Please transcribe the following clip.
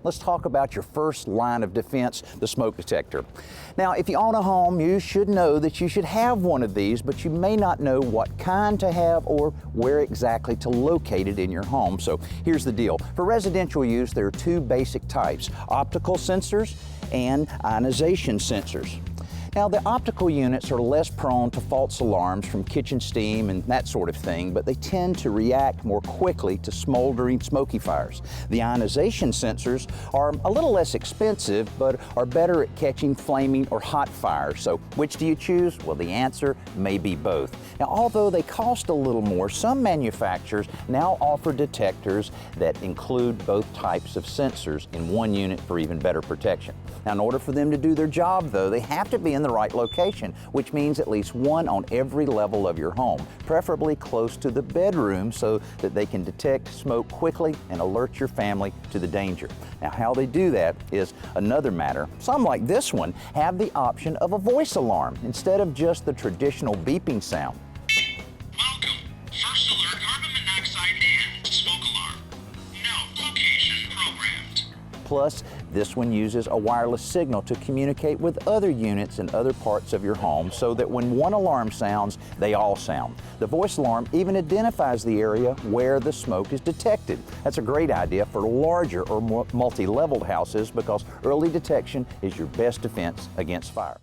let's talk about your first line of defense, the smoke detector. Now, if you own a home, you should know that you should have one of these, but you may not know what kind to have or where exactly to locate it in your home. So here's the deal. For residential use, there are two basic types: optical sensors and ionization sensors. Now, the optical units are less prone to false alarms from kitchen steam and that sort of thing, but they tend to react more quickly to smoldering smoky fires. The ionization sensors are a little less expensive, but are better at catching flaming or hot fires. So which do you choose? Well, the answer may be both. Now, although they cost a little more, some manufacturers now offer detectors that include both types of sensors in one unit for even better protection. Now, in order for them to do their job, though, they have to be in the right location, which means at least one on every level of your home, preferably close to the bedroom so that they can detect smoke quickly and alert your family to the danger. Now, how they do that is another matter. Some, like this one, have the option of a voice alarm instead of just the traditional beeping sound. Welcome. First alert, carbon monoxide and smoke alarm. No location programmed. Plus, this one uses a wireless signal to communicate with other units in other parts of your home so that when one alarm sounds, they all sound. The voice alarm even identifies the area where the smoke is detected. That's a great idea for larger or multi-leveled houses because early detection is your best defense against fire.